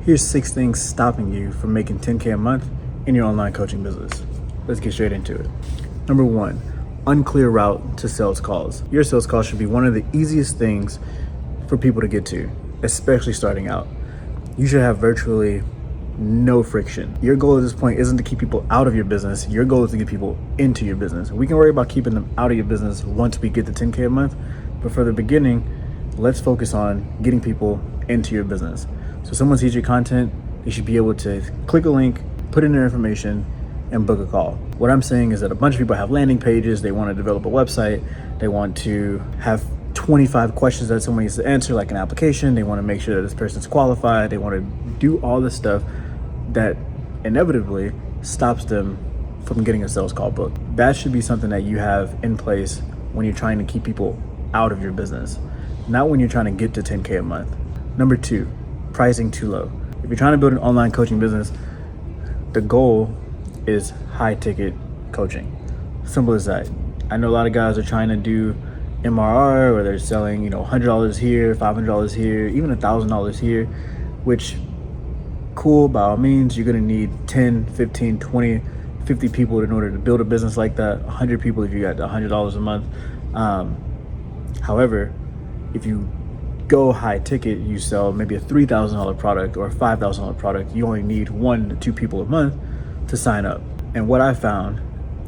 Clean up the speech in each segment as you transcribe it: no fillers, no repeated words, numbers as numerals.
Here's 6 things stopping you from making 10K a month in your online coaching business. Let's get straight into it. Number 1, unclear route to sales calls. Your sales call should be one of the easiest things for people to get to, especially starting out. You should have virtually no friction. Your goal at this point isn't to keep people out of your business. Your goal is to get people into your business. We can worry about keeping them out of your business once we get to 10K a month, but for the beginning, let's focus on getting people into your business. So someone sees your content, they should be able to click a link, put in their information, and book a call. What I'm saying is that a bunch of people have landing pages, they want to develop a website, they want to have 25 questions that someone needs to answer, like an application, they want to make sure that this person's qualified, they want to do all this stuff that inevitably stops them from getting a sales call booked. That should be something that you have in place when you're trying to keep people out of your business, not when you're trying to get to 10K a month. Number 2, pricing too low. If you're trying to build an online coaching business, the goal is high ticket coaching. Simple as that. I know a lot of guys are trying to do MRR, where they're selling, $100 here, $500 here, even $1,000 here, which cool, by all means. You're gonna need 10, 15, 20, 50 people in order to build a business like that, 100 people if you got $100 a month. However, if you go high ticket, you sell maybe a $3,000 product or a $5,000 product, you only need 1 to 2 people a month to sign up. And what I found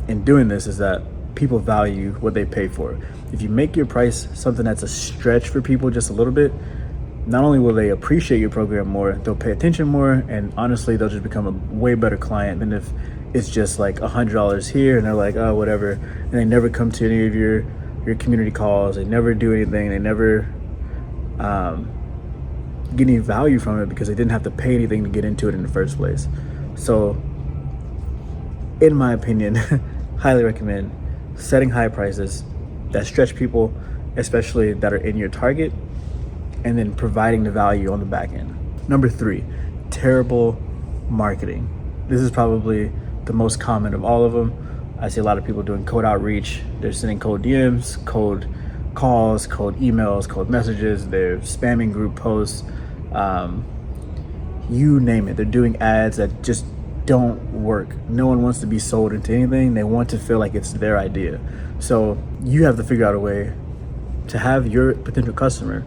in doing this is that people value what they pay for. If you make your price something that's a stretch for people just a little bit, not only will they appreciate your program more, they'll pay attention more, and honestly, they'll just become a way better client than if it's just like $100 here and they're like, oh, whatever, and they never come to any of your community calls, they never do anything, they never get any value from it because they didn't have to pay anything to get into it in the first place. So, in my opinion, highly recommend setting high prices that stretch people, especially that are in your target, and then providing the value on the back end. Number 3, terrible marketing. This is probably the most common of all of them. I see a lot of people doing cold outreach. They're sending cold DMs, cold calls, cold emails, cold messages. They're spamming group posts. You name it. They're doing ads that just don't work. No one wants to be sold into anything. They want to feel like it's their idea. So you have to figure out a way to have your potential customer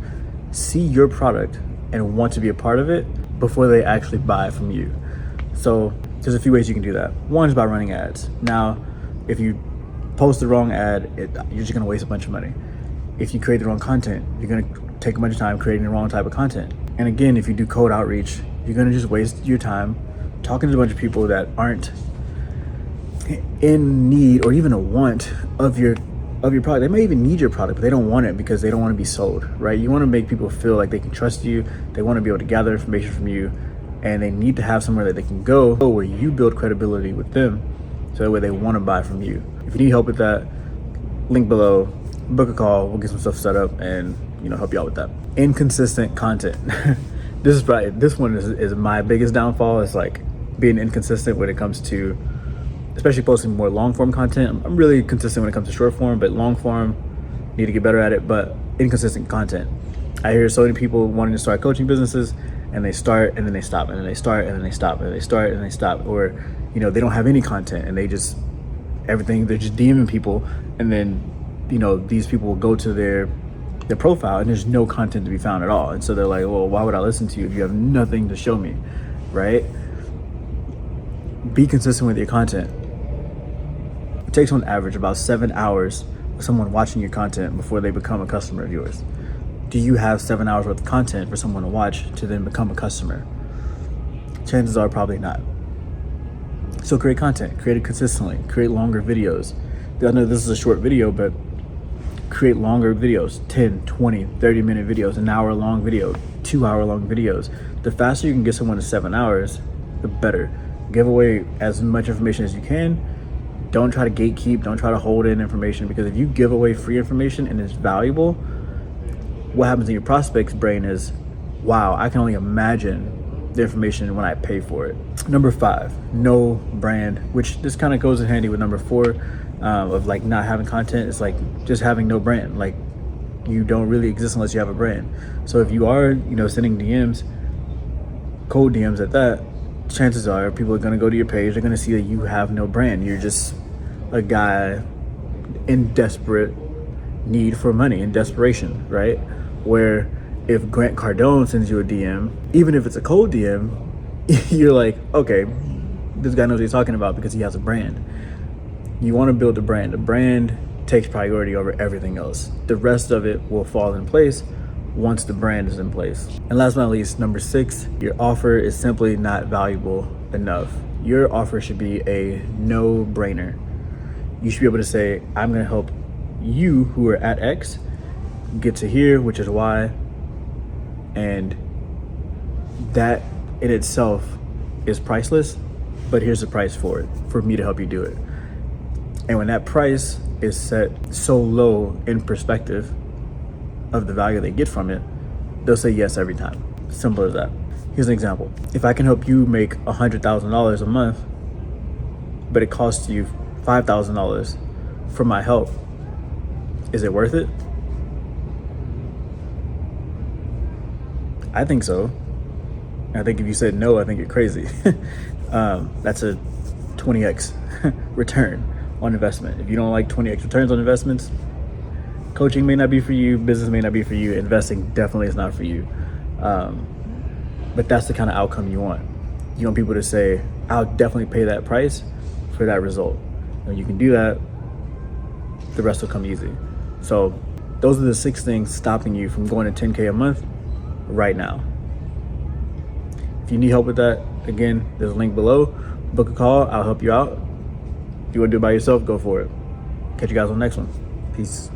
see your product and want to be a part of it before they actually buy from you. So there's a few ways you can do that. One is by running ads. Now, if you post the wrong ad, you're just gonna waste a bunch of money. If you create the wrong content, you're gonna take a bunch of time creating the wrong type of content. And again, if you do cold outreach, you're gonna just waste your time talking to a bunch of people that aren't in need or even a want of your product. They may even need your product, but they don't want it because they don't want to be sold, right? You want to make people feel like they can trust you. They want to be able to gather information from you, and they need to have somewhere that they can go where you build credibility with them, so that way they want to buy from you. If you need help with that, link below, book a call, we'll get some stuff set up and help you out with that. Inconsistent content. This one is my biggest downfall. It's like being inconsistent when it comes to especially posting more long form content. I'm really consistent when it comes to short form, but long form, need to get better at it. But inconsistent content. I hear so many people wanting to start coaching businesses, and they start and then they stop, and then they start and then they stop, and they start and they stop, or they don't have any content and they're just DMing people, and then these people will go to their profile and there's no content to be found at all, and so they're like, well, why would I listen to you if you have nothing to show me, right? Be consistent with your content. It takes on average about 7 hours of someone watching your content before they become a customer of yours. Do you have 7 hours worth of content for someone to watch to then become a customer? Chances are probably not. So create content, create it consistently, create longer videos. I know this is a short video, but create longer videos, 10, 20, 30-minute videos, an hour-long video, 2-hour-long videos. The faster you can get someone to 7 hours, the better. Give away as much information as you can. Don't try to gatekeep, don't try to hold in information, because if you give away free information and it's valuable, what happens in your prospect's brain is, wow, I can only imagine the information when I pay for it. Number 5, no brand, which this kind of goes in handy with number 4 of like not having content. It's like just having no brand. Like you don't really exist unless you have a brand. So if you are, sending DMs, cold DMs at that, chances are people are going to go to your page. They're going to see that you have no brand. You're just a guy in desperate need for money, in desperation, right? Where if Grant Cardone sends you a DM, even if it's a cold DM, you're like, okay, this guy knows what he's talking about because he has a brand. You want to build a brand. A brand takes priority over everything else. The rest of it will fall in place once the brand is in place. And last but not least, number 6, your offer is simply not valuable enough. Your offer should be a no-brainer. You should be able to say, I'm going to help you who are at X get to here, which is Y, and that in itself is priceless, but here's the price for it, for me to help you do it. And when that price is set so low in perspective of the value they get from it, they'll say yes every time. Simple as that. Here's an example. If I can help you make $100,000 a month, but it costs you $5,000 for my help, is it worth it? I think so. I think if you said no, I think you're crazy. That's a 20x return on investment. If you don't like 20x returns on investments, coaching may not be for you, business may not be for you, investing definitely is not for you. But that's the kind of outcome you want. You want people to say, I'll definitely pay that price for that result. When you can do that, the rest will come easy. So those are the 6 things stopping you from going to 10K a month right now. If you need help with that, again, there's a link below. Book a call, I'll help you out. If you want to do it by yourself, go for it. Catch you guys on the next one. Peace.